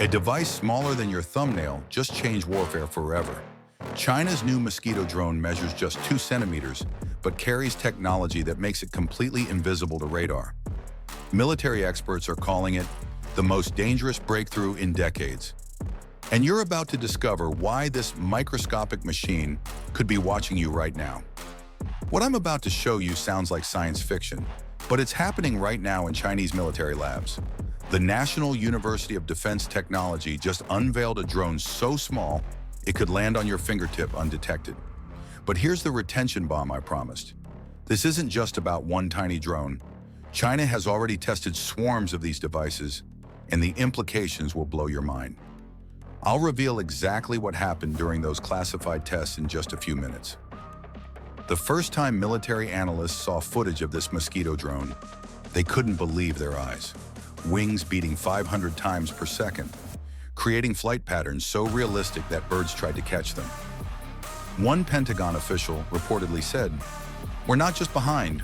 A device smaller than your thumbnail just changed warfare forever. China's new Mosquito drone measures just 2 centimeters, but carries technology that makes it completely invisible to radar. Military experts are calling it the most dangerous breakthrough in decades. And you're about to discover why this microscopic machine could be watching you right now. What I'm about to show you sounds like science fiction, but it's happening right now in Chinese military labs. The National University of Defense Technology just unveiled a drone so small it could land on your fingertip undetected. But here's the retention bomb I promised. This isn't just about one tiny drone. China has already tested swarms of these devices, and the implications will blow your mind. I'll reveal exactly what happened during those classified tests in just a few minutes. The first time military analysts saw footage of this Mosquito drone, they couldn't believe their eyes. Wings beating 500 times per second, creating flight patterns so realistic that birds tried to catch them. One Pentagon official reportedly said, "We're not just behind,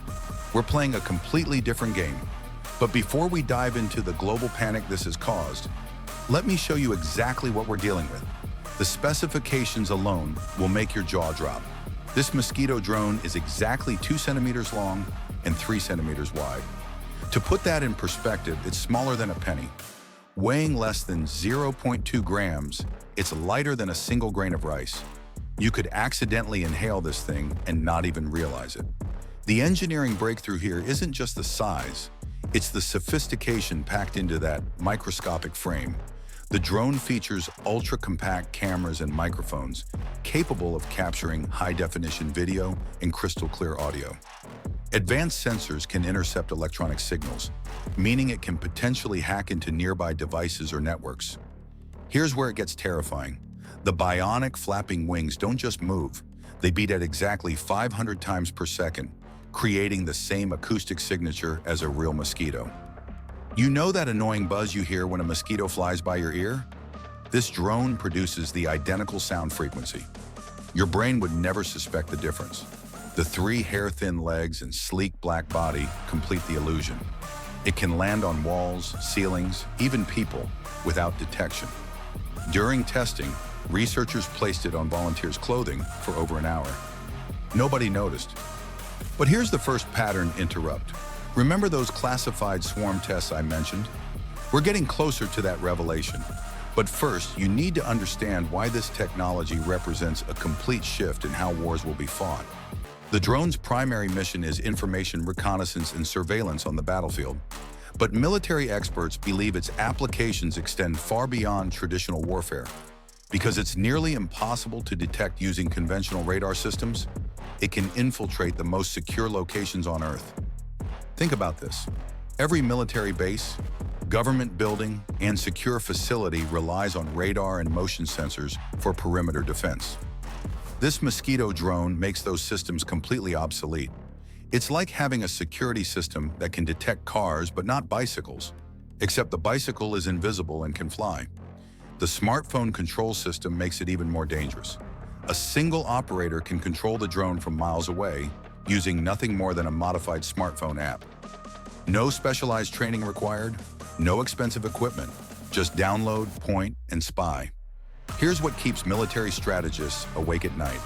we're playing a completely different game." But before we dive into the global panic this has caused, let me show you exactly what we're dealing with. The specifications alone will make your jaw drop. This Mosquito drone is exactly 2 centimeters long and 3 centimeters wide. To put that in perspective, it's smaller than a penny. Weighing less than 0.2 grams, it's lighter than a single grain of rice. You could accidentally inhale this thing and not even realize it. The engineering breakthrough here isn't just the size, it's the sophistication packed into that microscopic frame. The drone features ultra-compact cameras and microphones capable of capturing high-definition video and crystal-clear audio. Advanced sensors can intercept electronic signals, meaning it can potentially hack into nearby devices or networks. Here's where it gets terrifying. The bionic flapping wings don't just move, they beat at exactly 500 times per second, creating the same acoustic signature as a real mosquito. You know that annoying buzz you hear when a mosquito flies by your ear? This drone produces the identical sound frequency. Your brain would never suspect the difference. The 3 hair-thin legs and sleek black body complete the illusion. It can land on walls, ceilings, even people, without detection. During testing, researchers placed it on volunteers' clothing for over an hour. Nobody noticed. But here's the first pattern interrupt. Remember those classified swarm tests I mentioned? We're getting closer to that revelation. But first, you need to understand why this technology represents a complete shift in how wars will be fought. The drone's primary mission is information reconnaissance and surveillance on the battlefield. But military experts believe its applications extend far beyond traditional warfare. Because it's nearly impossible to detect using conventional radar systems, it can infiltrate the most secure locations on Earth. Think about this. Every military base, government building, and secure facility relies on radar and motion sensors for perimeter defense. This Mosquito drone makes those systems completely obsolete. It's like having a security system that can detect cars but not bicycles, except the bicycle is invisible and can fly. The smartphone control system makes it even more dangerous. A single operator can control the drone from miles away using nothing more than a modified smartphone app. No specialized training required, no expensive equipment, just download, point, and spy. Here's what keeps military strategists awake at night: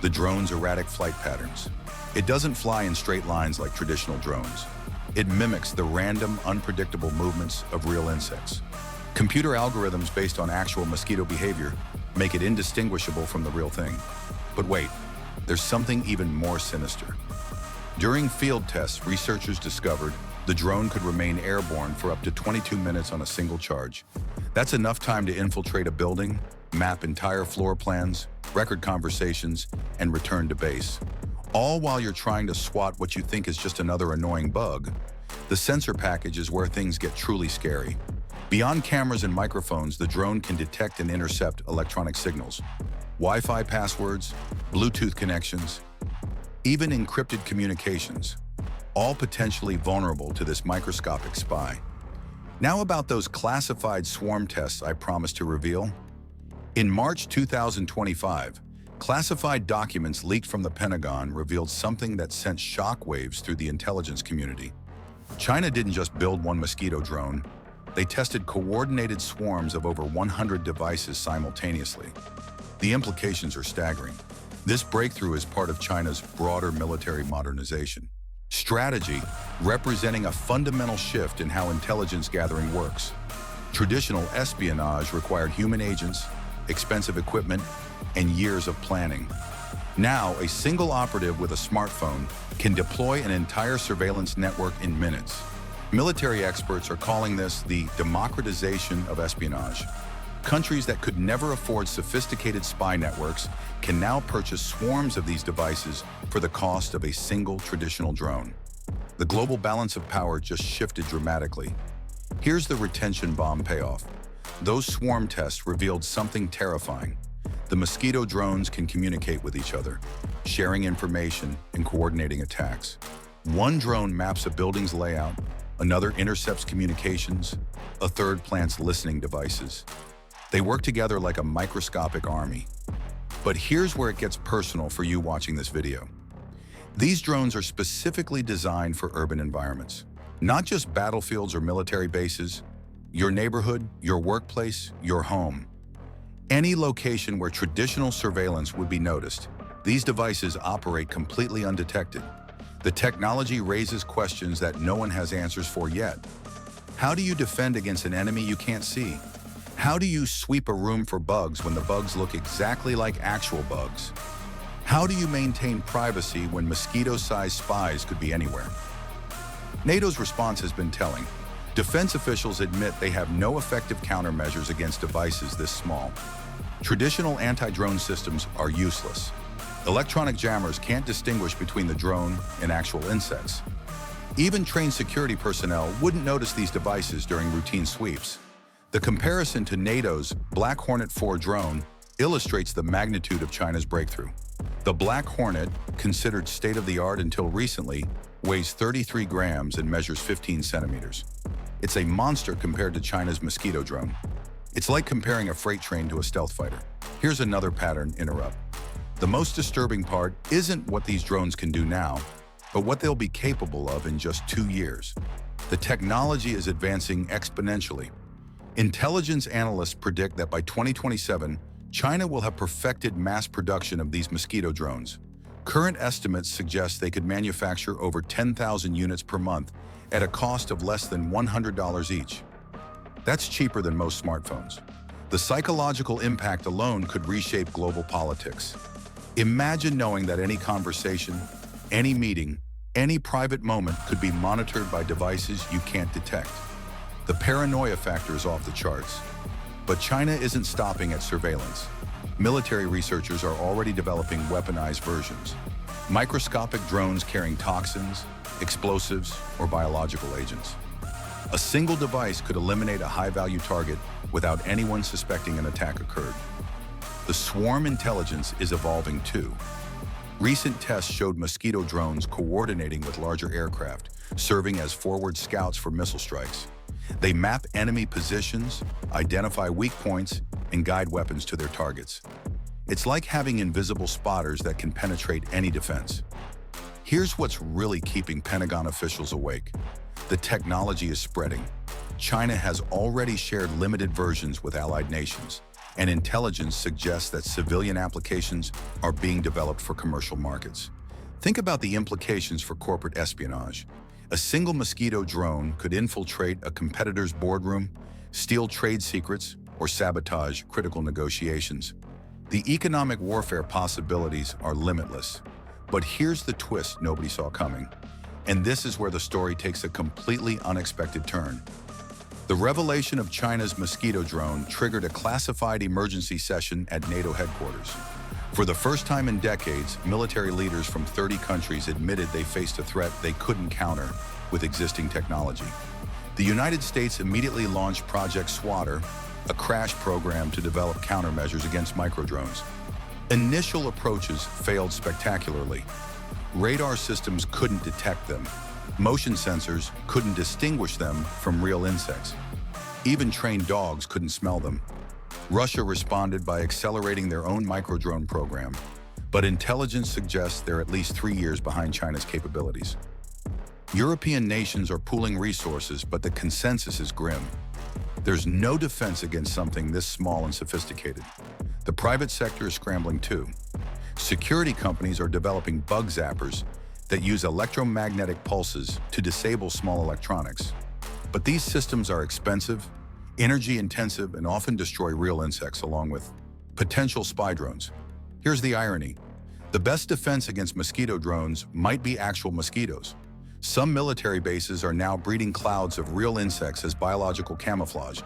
the drone's erratic flight patterns. It doesn't fly in straight lines like traditional drones. It mimics the random, unpredictable movements of real insects. Computer algorithms based on actual mosquito behavior make it indistinguishable from the real thing. But wait, there's something even more sinister. During field tests, researchers discovered the drone could remain airborne for up to 22 minutes on a single charge. That's enough time to infiltrate a building, map entire floor plans, record conversations, and return to base. All while you're trying to swat what you think is just another annoying bug. The sensor package is where things get truly scary. Beyond cameras and microphones, the drone can detect and intercept electronic signals, Wi-Fi passwords, Bluetooth connections, even encrypted communications, all potentially vulnerable to this microscopic spy. Now about those classified swarm tests I promised to reveal. In March 2025, classified documents leaked from the Pentagon revealed something that sent shockwaves through the intelligence community. China didn't just build one Mosquito drone. They tested coordinated swarms of over 100 devices simultaneously. The implications are staggering. This breakthrough is part of China's broader military modernization strategy, representing a fundamental shift in how intelligence gathering works. Traditional espionage required human agents, expensive equipment, and years of planning. Now, a single operative with a smartphone can deploy an entire surveillance network in minutes. Military experts are calling this the democratization of espionage. Countries that could never afford sophisticated spy networks can now purchase swarms of these devices for the cost of a single traditional drone. The global balance of power just shifted dramatically. Here's the retention bomb payoff. Those swarm tests revealed something terrifying. The Mosquito drones can communicate with each other, sharing information and coordinating attacks. One drone maps a building's layout, another intercepts communications, a third plants listening devices. They work together like a microscopic army. But here's where it gets personal for you watching this video. These drones are specifically designed for urban environments, not just battlefields or military bases, your neighborhood, your workplace, your home. Any location where traditional surveillance would be noticed, these devices operate completely undetected. The technology raises questions that no one has answers for yet. How do you defend against an enemy you can't see? How do you sweep a room for bugs when the bugs look exactly like actual bugs? How do you maintain privacy when mosquito-sized spies could be anywhere? NATO's response has been telling. Defense officials admit they have no effective countermeasures against devices this small. Traditional anti-drone systems are useless. Electronic jammers can't distinguish between the drone and actual insects. Even trained security personnel wouldn't notice these devices during routine sweeps. The comparison to NATO's Black Hornet 4 drone illustrates the magnitude of China's breakthrough. The Black Hornet, considered state-of-the-art until recently, weighs 33 grams and measures 15 centimeters. It's a monster compared to China's Mosquito drone. It's like comparing a freight train to a stealth fighter. Here's another pattern interrupt. The most disturbing part isn't what these drones can do now, but what they'll be capable of in just 2 years. The technology is advancing exponentially. Intelligence analysts predict that by 2027, China will have perfected mass production of these Mosquito drones. Current estimates suggest they could manufacture over 10,000 units per month at a cost of less than $100 each. That's cheaper than most smartphones. The psychological impact alone could reshape global politics. Imagine knowing that any conversation, any meeting, any private moment could be monitored by devices you can't detect. The paranoia factor is off the charts. But China isn't stopping at surveillance. Military researchers are already developing weaponized versions. Microscopic drones carrying toxins, explosives, or biological agents. A single device could eliminate a high-value target without anyone suspecting an attack occurred. The swarm intelligence is evolving too. Recent tests showed Mosquito drones coordinating with larger aircraft, serving as forward scouts for missile strikes. They map enemy positions, identify weak points, and guide weapons to their targets. It's like having invisible spotters that can penetrate any defense. Here's what's really keeping Pentagon officials awake. The technology is spreading. China has already shared limited versions with allied nations, and intelligence suggests that civilian applications are being developed for commercial markets. Think about the implications for corporate espionage. A single Mosquito drone could infiltrate a competitor's boardroom, steal trade secrets, or sabotage critical negotiations. The economic warfare possibilities are limitless. But here's the twist nobody saw coming. And this is where the story takes a completely unexpected turn. The revelation of China's Mosquito drone triggered a classified emergency session at NATO headquarters. For the first time in decades, military leaders from 30 countries admitted they faced a threat they couldn't counter with existing technology. The United States immediately launched Project Swatter, a crash program to develop countermeasures against microdrones. Initial approaches failed spectacularly. Radar systems couldn't detect them. Motion sensors couldn't distinguish them from real insects. Even trained dogs couldn't smell them. Russia responded by accelerating their own microdrone program, but intelligence suggests they're at least 3 years behind China's capabilities. European nations are pooling resources, but the consensus is grim. There's no defense against something this small and sophisticated. The private sector is scrambling too. Security companies are developing bug zappers that use electromagnetic pulses to disable small electronics. But these systems are expensive, energy-intensive, and often destroy real insects along with potential spy drones. Here's the irony. The best defense against mosquito drones might be actual mosquitoes. Some military bases are now breeding clouds of real insects as biological camouflage,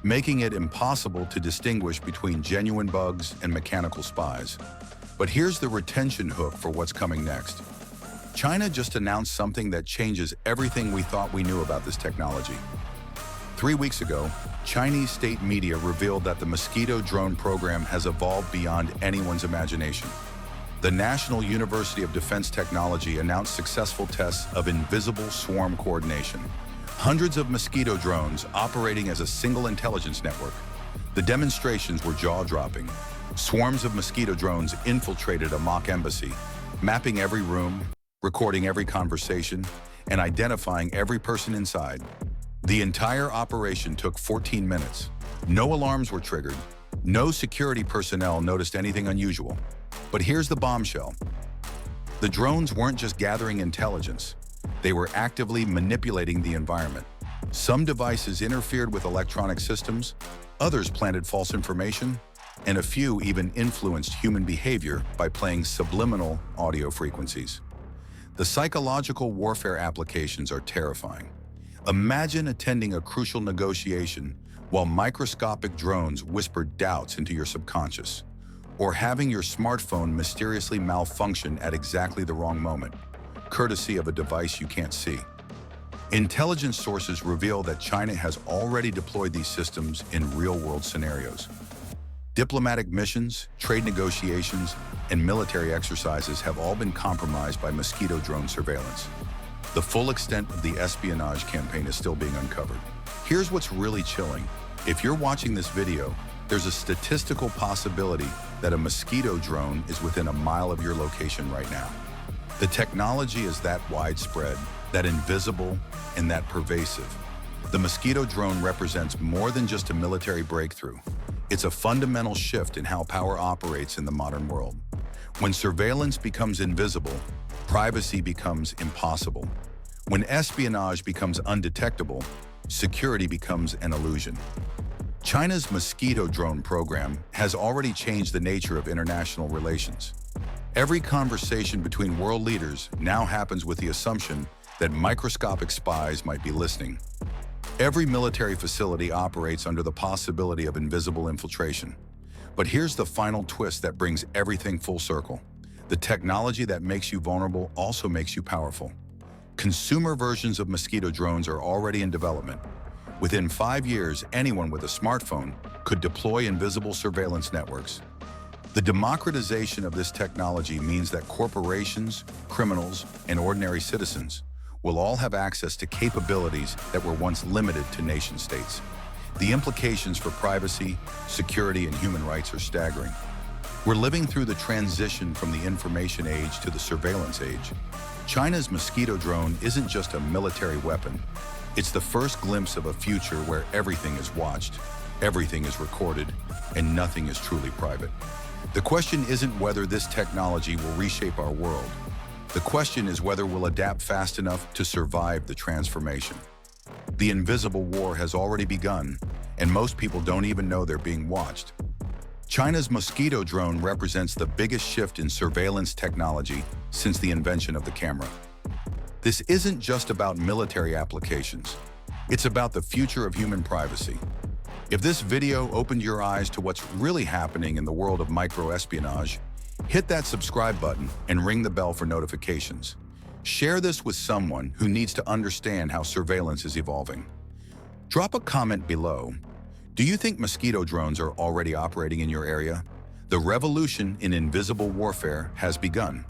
making it impossible to distinguish between genuine bugs and mechanical spies. But here's the retention hook for what's coming next. China just announced something that changes everything we thought we knew about this technology. 3 weeks ago, Chinese state media revealed that the Mosquito drone program has evolved beyond anyone's imagination. The National University of Defense Technology announced successful tests of invisible swarm coordination. Hundreds of Mosquito drones operating as a single intelligence network. The demonstrations were jaw-dropping. Swarms of Mosquito drones infiltrated a mock embassy, mapping every room, recording every conversation, and identifying every person inside. The entire operation took 14 minutes. No alarms were triggered. No security personnel noticed anything unusual. But here's the bombshell. The drones weren't just gathering intelligence. They were actively manipulating the environment. Some devices interfered with electronic systems, others planted false information, and a few even influenced human behavior by playing subliminal audio frequencies. The psychological warfare applications are terrifying. Imagine attending a crucial negotiation while microscopic drones whisper doubts into your subconscious, or having your smartphone mysteriously malfunction at exactly the wrong moment, courtesy of a device you can't see. Intelligence sources reveal that China has already deployed these systems in real-world scenarios. Diplomatic missions, trade negotiations, and military exercises have all been compromised by Mosquito drone surveillance. The full extent of the espionage campaign is still being uncovered. Here's what's really chilling. If you're watching this video, there's a statistical possibility that a Mosquito drone is within a mile of your location right now. The technology is that widespread, that invisible, and that pervasive. The Mosquito drone represents more than just a military breakthrough. It's a fundamental shift in how power operates in the modern world. When surveillance becomes invisible, privacy becomes impossible. When espionage becomes undetectable, security becomes an illusion. China's Mosquito drone program has already changed the nature of international relations. Every conversation between world leaders now happens with the assumption that microscopic spies might be listening. Every military facility operates under the possibility of invisible infiltration. But here's the final twist that brings everything full circle. The technology that makes you vulnerable also makes you powerful. Consumer versions of Mosquito drones are already in development. Within 5 years, anyone with a smartphone could deploy invisible surveillance networks. The democratization of this technology means that corporations, criminals, and ordinary citizens will all have access to capabilities that were once limited to nation-states. The implications for privacy, security, and human rights are staggering. We're living through the transition from the information age to the surveillance age. China's Mosquito drone isn't just a military weapon. It's the first glimpse of a future where everything is watched, everything is recorded, and nothing is truly private. The question isn't whether this technology will reshape our world. The question is whether we'll adapt fast enough to survive the transformation. The invisible war has already begun, and most people don't even know they're being watched. China's Mosquito drone represents the biggest shift in surveillance technology since the invention of the camera. This isn't just about military applications. It's about the future of human privacy. If this video opened your eyes to what's really happening in the world of microespionage, hit that subscribe button and ring the bell for notifications. Share this with someone who needs to understand how surveillance is evolving. Drop a comment below. Do you think Mosquito drones are already operating in your area? The revolution in invisible warfare has begun.